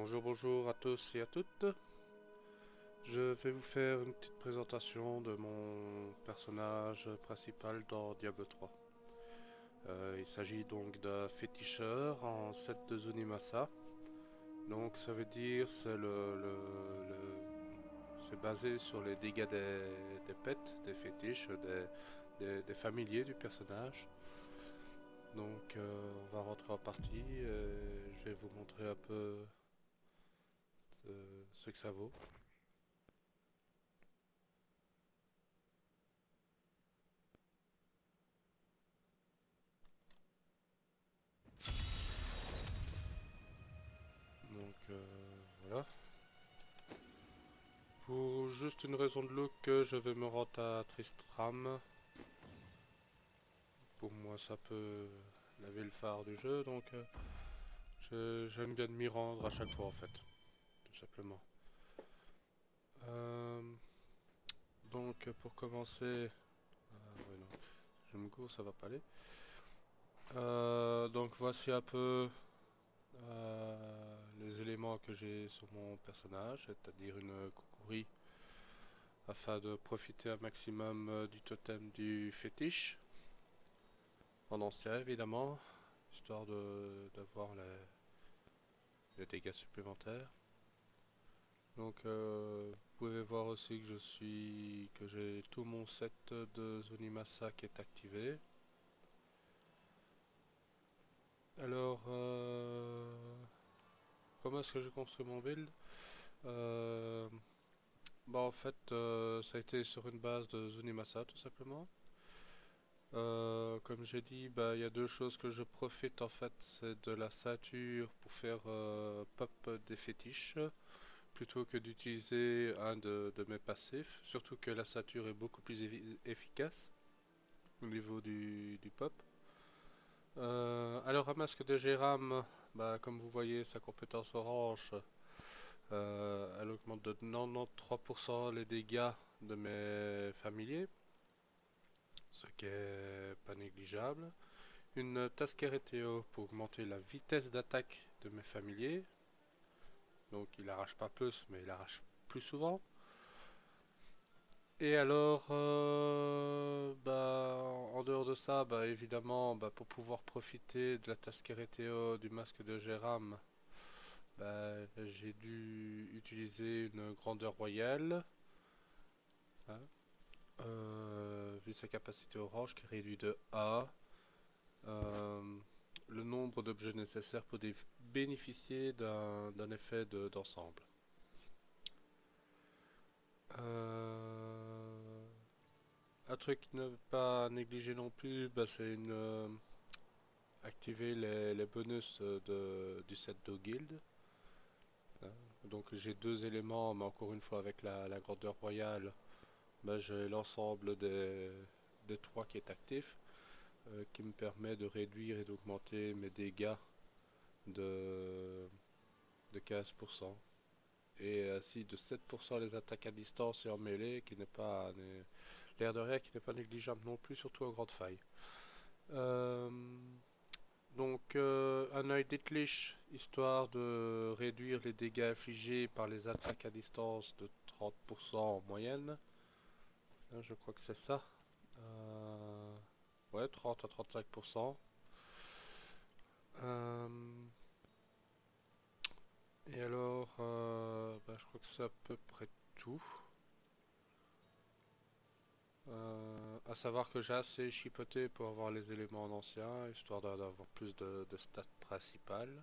Bonjour à tous et à toutes. Je vais vous faire une petite présentation de mon personnage principal dans Diablo 3. Il s'agit donc d'un féticheur en 7 de Zunimasa. Donc ça veut dire c'est basé sur les dégâts des pets, des fétiches, des familiers du personnage. Donc on va rentrer en partie et je vais vous montrer un peu ce que ça vaut. Donc voilà. Pour juste une raison de look, je vais me rendre à Tristram. Pour moi, ça peut laver le phare du jeu, donc j'aime bien de m'y rendre à chaque fois en fait, tout simplement. Euh, donc pour commencer, ouais, non, je me cours, ça va pas aller. Donc voici un peu les éléments que j'ai sur mon personnage, c'est-à-dire une Kukuri afin de profiter un maximum du totem du fétiche. En ancien évidemment, histoire d'avoir les dégâts supplémentaires. Donc vous pouvez voir aussi que j'ai tout mon set de Zunimasa qui est activé. Alors comment est-ce que j'ai construit mon build? Euh, Bah en fait ça a été sur une base de Zunimasa tout simplement. Comme j'ai dit, bah il y a deux choses que je profite en fait, c'est de la ceinture pour faire pop des fétiches plutôt que d'utiliser un de mes passifs, surtout que la ceinture est beaucoup plus efficace au niveau du pop. Alors un masque de Géram, bah, comme vous voyez sa compétence orange, elle augmente de 93% les dégâts de mes familiers, ce qui est pas négligeable. Une Taskereteo pour augmenter la vitesse d'attaque de mes familiers, donc il arrache pas plus mais il arrache plus souvent. Et alors, bah, en dehors de ça, bah, évidemment, bah, pour pouvoir profiter de la Taskereteo du masque de Géram, bah, j'ai dû utiliser une grandeur royale, hein, vu sa capacité orange qui réduit de A euh, le nombre d'objets nécessaires pour bénéficier d'un effet d'ensemble. Euh, un truc ne pas négliger non plus, bah, c'est activer les bonus du set de guild. Hein. Donc j'ai deux éléments, mais encore une fois avec la grandeur royale, bah, j'ai l'ensemble des trois qui est actif, qui me permet de réduire et d'augmenter mes dégâts de, de 15%. Et ainsi de 7% les attaques à distance et en mêlée, qui n'est pas l'air de rien, qui n'est pas négligeable non plus, surtout en grande faille. Euh, Donc un œil d'étliche, histoire de réduire les dégâts infligés par les attaques à distance de 30% en moyenne. Hein, je crois que c'est ça. Euh, ouais, 30 à 35%. Euh, et alors, bah, je crois que c'est à peu près tout. À savoir que j'ai assez chipoté pour avoir les éléments en ancien, histoire d'avoir plus de stats principales.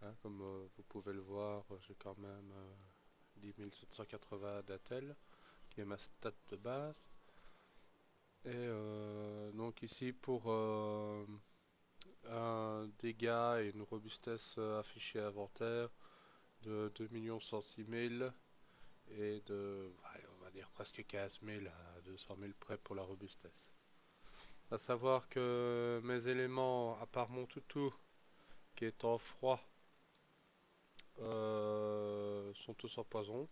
Hein, comme vous pouvez le voir, j'ai quand même 10 780 d'Atel, qui est ma stat de base. Et donc ici pour un dégât et une robustesse affichée inventaire de 2 106 000 et de, ouais, on va dire presque 15 000 à 200 000 près pour la robustesse. À savoir que mes éléments, à part mon toutou qui est en froid, sont tous en poison.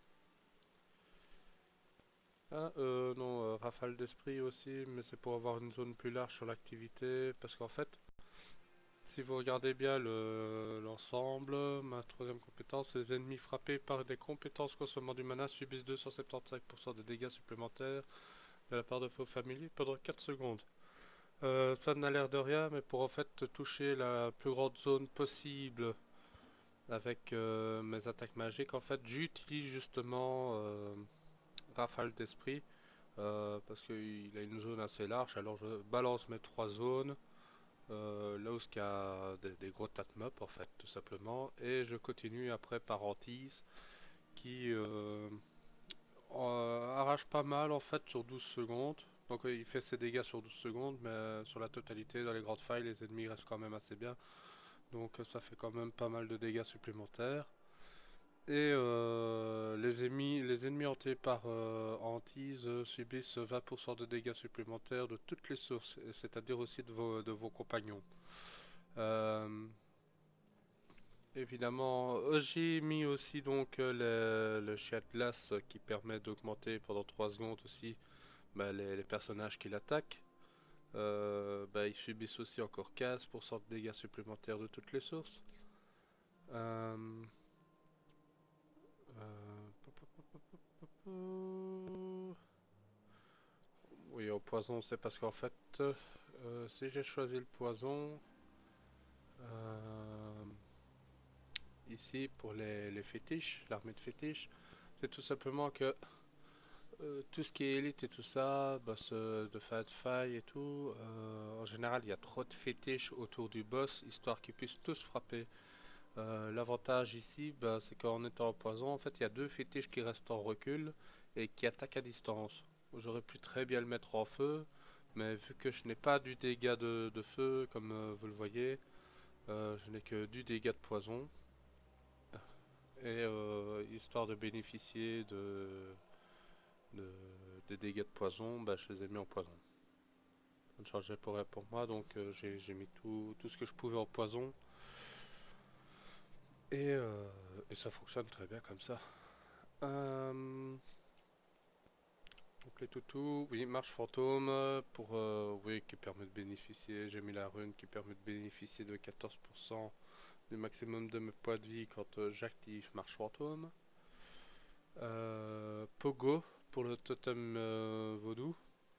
Ah, non, rafale d'esprit aussi, mais c'est pour avoir une zone plus large sur l'activité, parce qu'en fait, si vous regardez bien l'ensemble, ma troisième compétence, les ennemis frappés par des compétences consommant du mana subissent 275% de dégâts supplémentaires de la part de faux familiers pendant 4 secondes. Ça n'a l'air de rien, mais pour en fait toucher la plus grande zone possible avec mes attaques magiques, en fait, j'utilise justement Rafale d'Esprit parce qu'il a une zone assez large. Alors je balance mes 3 zones là où il y a des gros tas de mobs en fait, tout simplement. Et je continue après par Antise qui arrache pas mal en fait sur 12 secondes. Donc il fait ses dégâts sur 12 secondes, mais sur la totalité, dans les grandes failles, les ennemis restent quand même assez bien. Donc ça fait quand même pas mal de dégâts supplémentaires. Et les ennemis hantés par hantise subissent 20% de dégâts supplémentaires de toutes les sources, c'est-à-dire aussi de vos compagnons. Euh, Évidemment, j'ai mis aussi donc le chien de glace qui permet d'augmenter pendant 3 secondes aussi bah, les personnages qui l'attaquent. Bah, ils subissent aussi encore 15% de dégâts supplémentaires de toutes les sources. Euh, Oui, au poison, c'est parce qu'en fait, si j'ai choisi le poison, euh, ici pour les fétiches, l'armée de fétiches, c'est tout simplement que tout ce qui est élite et tout ça, boss de faille et tout, en général il y a trop de fétiches autour du boss, histoire qu'ils puissent tous frapper. L'avantage ici, bah, c'est qu'en étant en poison, en fait il y a 2 fétiches qui restent en recul et qui attaquent à distance. J'aurais pu très bien le mettre en feu, mais vu que je n'ai pas du dégât de feu, comme vous le voyez, je n'ai que du dégât de poison. Et histoire de bénéficier de- des dégâts de poison, bah, je les ai mis en poison. Ça ne changeait pas rien pour moi, donc j'ai mis tout ce que je pouvais en poison. Et, euh, et ça fonctionne très bien comme ça. Euh, donc les toutous, oui, marche fantôme pour oui, qui permet de bénéficier. J'ai mis la rune qui permet de bénéficier de 14% du maximum de mes points de vie quand j'active marche fantôme. Pogo pour le totem vaudou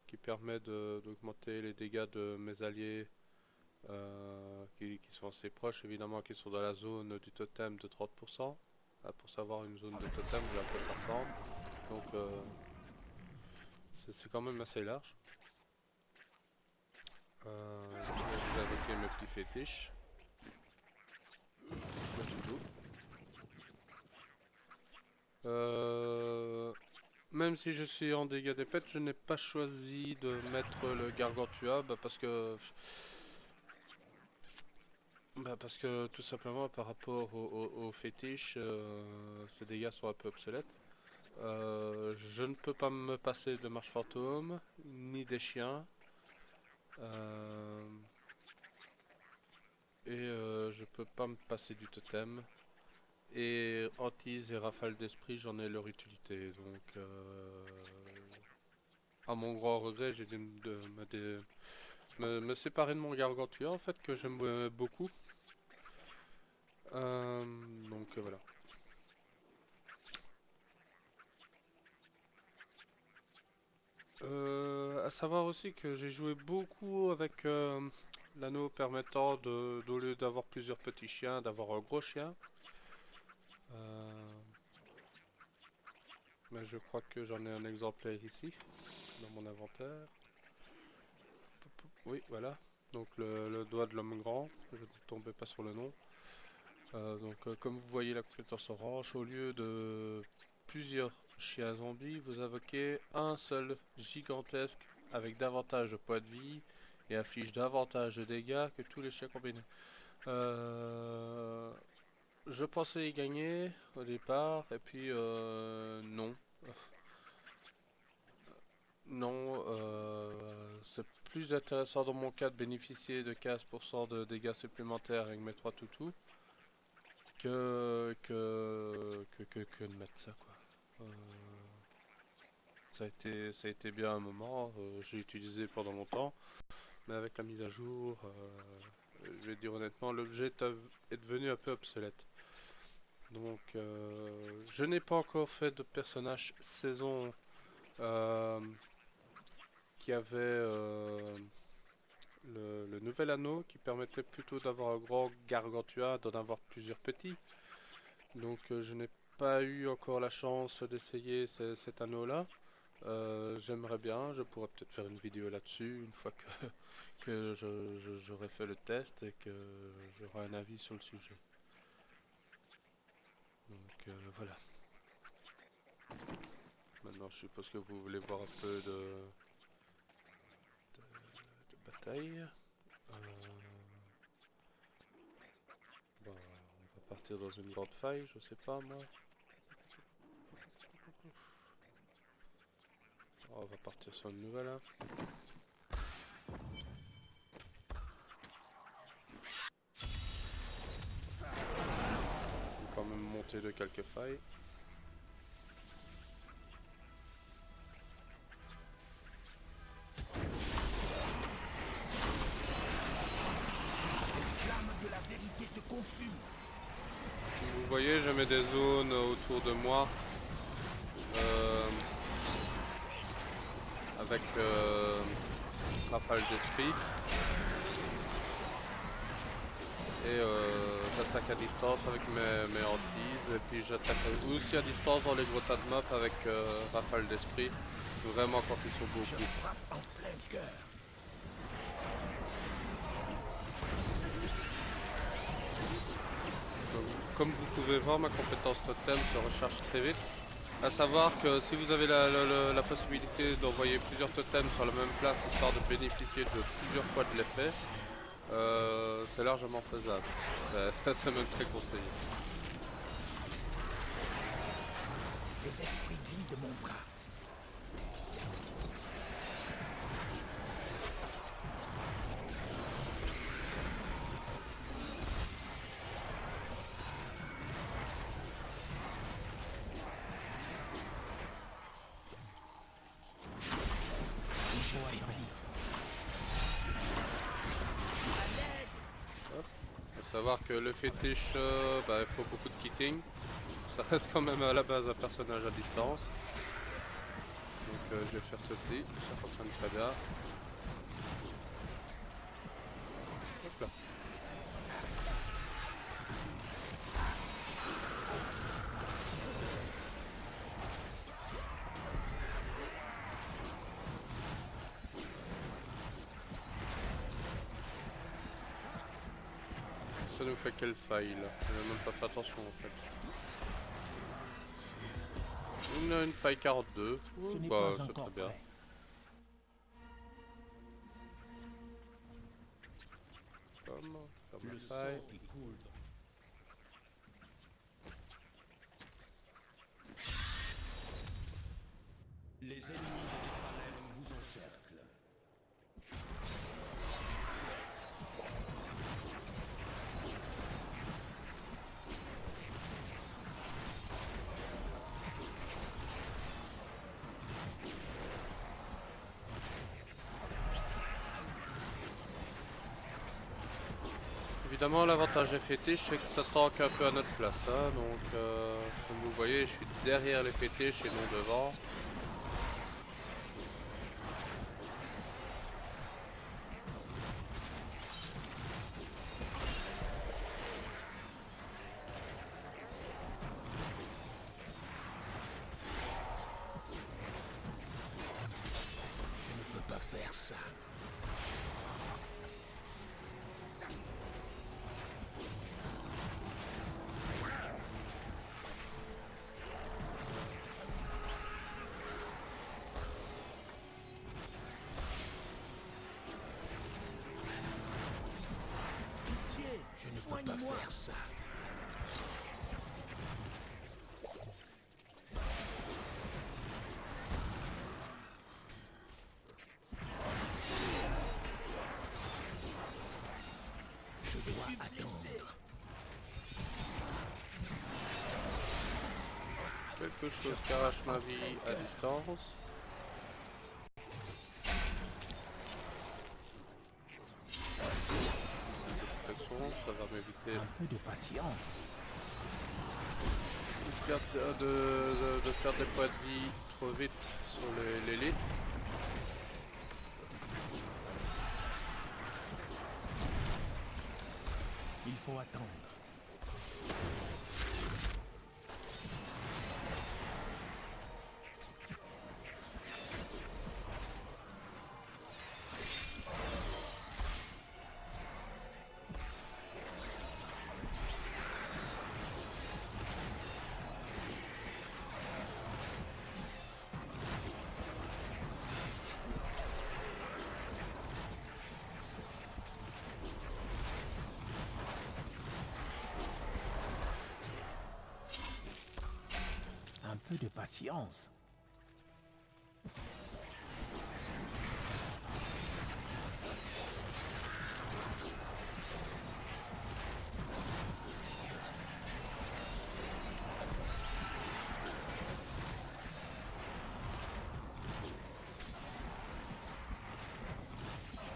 qui permet d'augmenter les dégâts de mes alliés qui sont assez proches, évidemment, qui sont dans la zone du totem de 30%. Ah, pour savoir une zone de totem, voilà à quoi ça ressemble. Donc c'est quand même assez large. J'ai déjà invoqué mes petits fétiches. Le toutou. Euh, Même si je suis en dégâts d'épée, je n'ai pas choisi de mettre le Gargantua parce que tout simplement par rapport au fétiche, ces dégâts sont un peu obsolètes. Je ne peux pas me passer de marche fantôme, ni des chiens. Euh, je peux pas me passer du totem. Et hantise et rafale d'esprit, j'en ai leur utilité. Donc, à mon grand regret, j'ai dû me séparer de mon Gargantua, en fait, que j'aime beaucoup. Euh, donc, voilà. À savoir aussi que j'ai joué beaucoup avec l'anneau permettant au lieu d'avoir plusieurs petits chiens, d'avoir un gros chien. Euh, mais je crois que j'en ai un exemplaire ici, dans mon inventaire. Oui, voilà. Donc le doigt de l'homme grand, je ne tombais pas sur le nom. Comme vous voyez la compétence orange, au lieu de plusieurs chiens zombies, vous invoquez un seul gigantesque avec davantage de points de vie et inflige davantage de dégâts que tous les chiens combinés. Euh, je pensais y gagner au départ et puis non. Non, c'est plus intéressant dans mon cas de bénéficier de 15% de dégâts supplémentaires avec mes 3 toutous que de mettre ça quoi. Euh, ça a été bien un moment, j'ai utilisé pendant longtemps, mais avec la mise à jour, je vais dire honnêtement, l'objet est devenu un peu obsolète. Donc, je n'ai pas encore fait de personnage saison qui avait le nouvel anneau qui permettait plutôt d'avoir un grand gargantua, d'en avoir plusieurs petits. Donc, je n'ai pas eu encore la chance d'essayer cet anneau-là. J'aimerais bien, je pourrais peut-être faire une vidéo là-dessus une fois que j'aurai fait le test et que j'aurai un avis sur le sujet. Donc voilà. Maintenant je suppose que vous voulez voir un peu de bataille. Bon, on va partir dans une grande faille, je sais pas moi. On va partir sur une nouvelle. Hein. On va quand même monter de quelques failles. Vous voyez, je mets des zones autour de moi avec rafale d'esprit et j'attaque à distance avec mes hantises et puis j'attaque aussi à distance dans les gros tas de mobs avec rafale d'esprit, vraiment quand ils sont beaucoup. Comme vous pouvez voir, ma compétence totem se recharge très vite. A savoir que si vous avez la possibilité d'envoyer plusieurs totems sur la même place histoire de bénéficier de plusieurs fois de l'effet, c'est largement faisable. C'est même très conseillé. Les esprits gris de mon bras. Savoir que le fétiche, il faut beaucoup de kitting. Ça reste quand même à la base un personnage à distance. Donc je vais faire ceci, ça fonctionne très bien. Hop là. Ça nous fait quelle faille là? On n'a même pas fait attention en fait. On a une faille 42. Bah c'est très bien. Comme la faille. Les ennemis de Nephalem vous encerclent. Évidemment, l'avantage des fétiches, c'est que ça tank un peu à notre place. Hein, donc, comme vous voyez, je suis derrière les fétiches et non devant. Je ne peux pas faire ça. Je ne peux pas faire ça. Je dois attendre. Quelque chose qui arrache ma vie à distance. C'est Un peu de patience. de perdre des points de vie trop vite sur l'élite. Il faut attendre. Un peu de patience.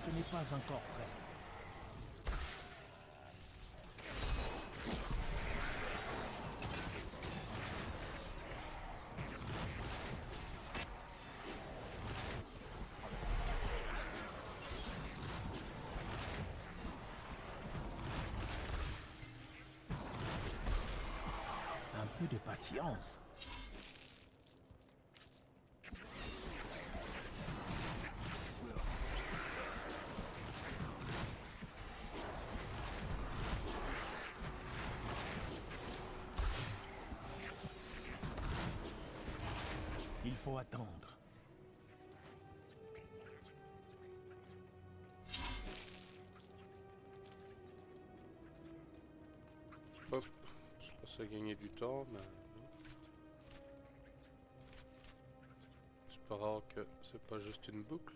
Ce n'est pas encore prêt. Un peu de patience. Il faut attendre. Hop, je pensais gagner du temps, mais non. Espérant que c'est pas juste une boucle.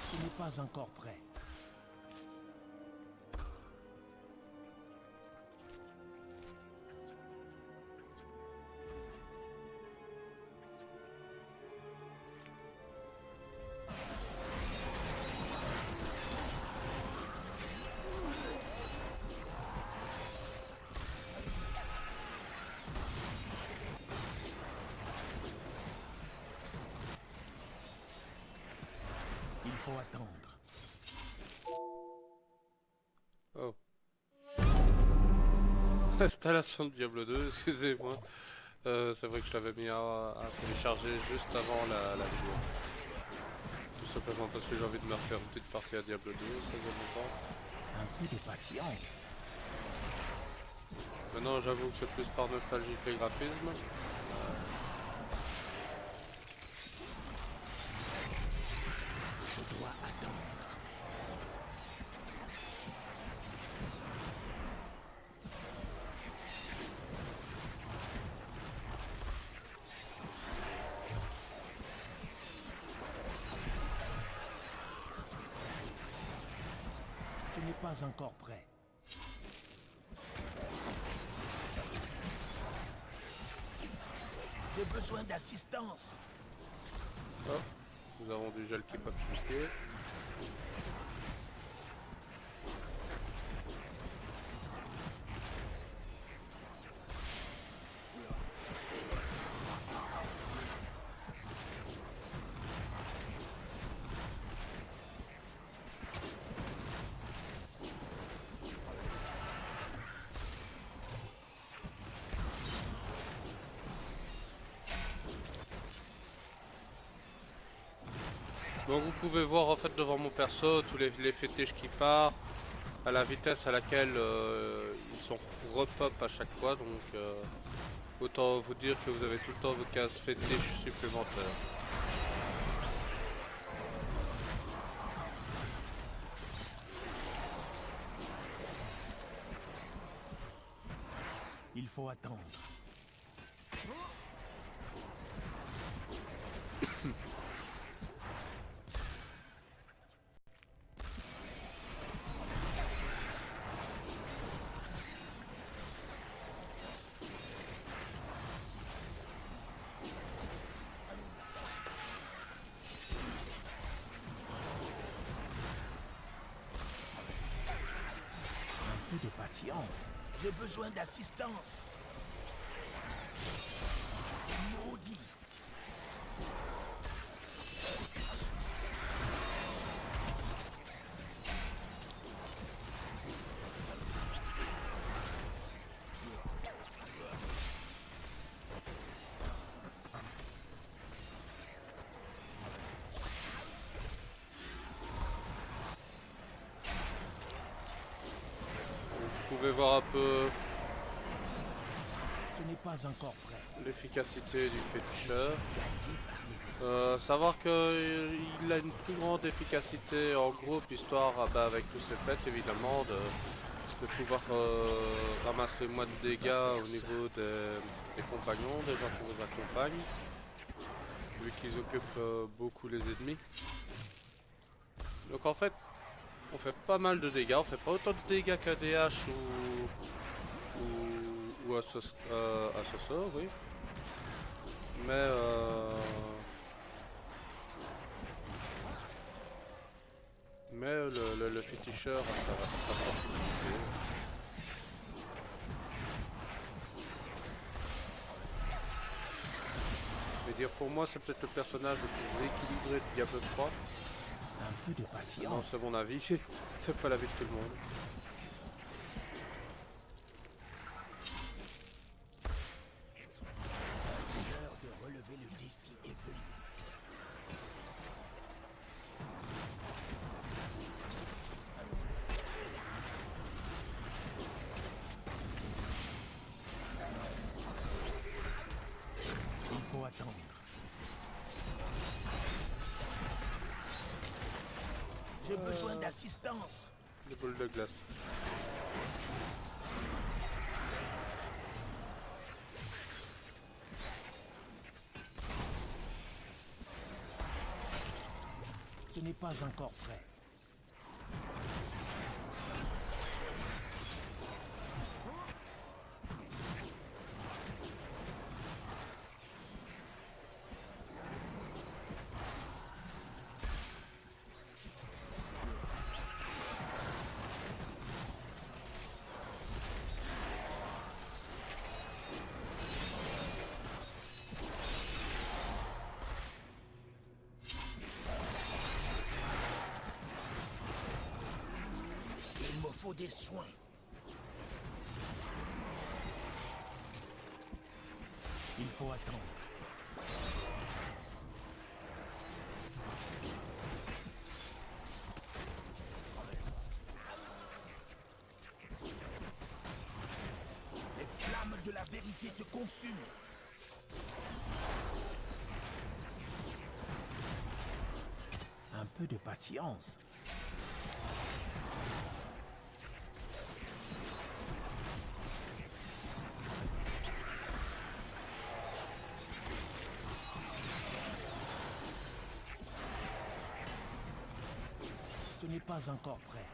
Ce n'est pas encore prêt. Il faut attendre. Oh. Installation de Diablo 2, excusez-moi. C'est vrai que je l'avais mis à télécharger juste avant la vidéo. Tout simplement parce que j'ai envie de me refaire une petite partie à Diablo 2, ça faisait longtemps. Un peu de patience. Maintenant j'avoue que c'est plus par nostalgie que les graphismes. Je dois attendre. Ce n'est pas encore prêt. J'ai besoin d'assistance. Hop, nous avons du gel qui peut appliquer. Donc vous pouvez voir en fait devant mon perso tous les fétiches qui partent, à la vitesse à laquelle ils sont repop à chaque fois, donc autant vous dire que vous avez tout le temps vos cases fétiches supplémentaires. Il faut attendre. patience. J'ai besoin d'assistance. Maudit. Vous pouvez voir un peu Ce n'est pas encore prêt. l'efficacité du féticheur. Savoir qu'il a une plus grande efficacité en groupe, histoire avec tous ses pets évidemment de pouvoir ramasser moins de dégâts au niveau des compagnons, des gens qui vous accompagnent, vu qu'ils occupent beaucoup les ennemis. Donc en fait, on fait pas mal de dégâts, on fait pas autant de dégâts qu'un DH ou un sort, oui. Mais le féticheur a sa propre utilité. Je vais dire, pour moi, c'est peut-être le personnage le plus équilibré de Diablo 3. Un peu de Non, patience. c'est mon avis, c'est pas l'avis de tout le monde. L'heure de relever le défi est venue. Il faut attendre. J'ai besoin d'assistance. Les boules de glace. Ce n'est pas encore prêt. Il me faut des soins. Il faut attendre. Les flammes de la vérité te consument. Un peu de patience. Ce n'est pas encore prêt.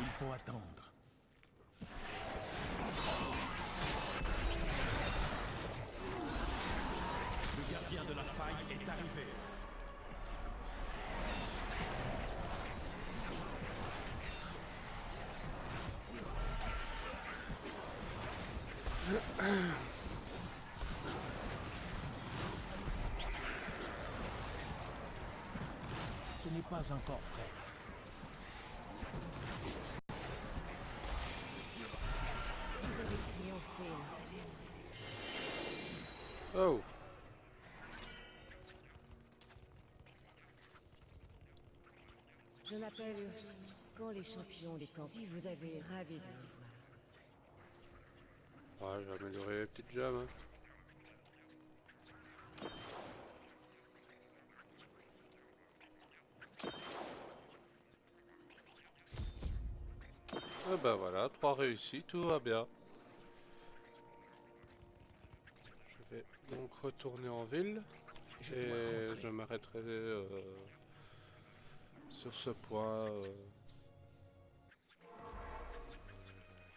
Il faut attendre. Le gardien de la faille est arrivé. Ce n'est pas encore prêt. Vous avez triomphé. Oh, Je m'appelle Urshi. Quand les champions des camps, si vous avez ravi de vous voir. ouais, j'ai amélioré les petites gemmes. Hein. Et ben voilà, 3 réussis, tout va bien. Je vais donc retourner en ville Je dois et rentrer. je m'arrêterai sur ce point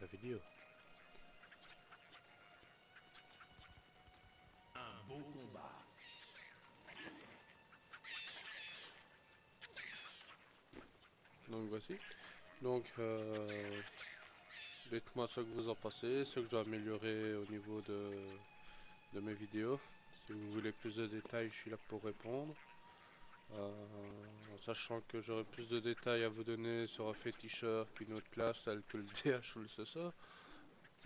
la vidéo. Un beau combat. Donc voici. Donc dites-moi ce que vous en pensez, ce que je dois améliorer au niveau de mes vidéos. Si vous voulez plus de détails, je suis là pour répondre. En sachant que j'aurai plus de détails à vous donner sur un féticheur qu'une autre classe, telle que le DH ou le SSA.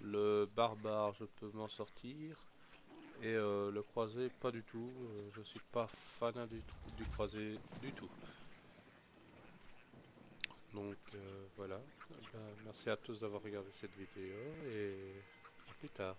Le barbare, je peux m'en sortir. Et le croisé, pas du tout. Je suis pas fan du croisé du tout. Donc voilà. Ben, merci à tous d'avoir regardé cette vidéo et à plus tard.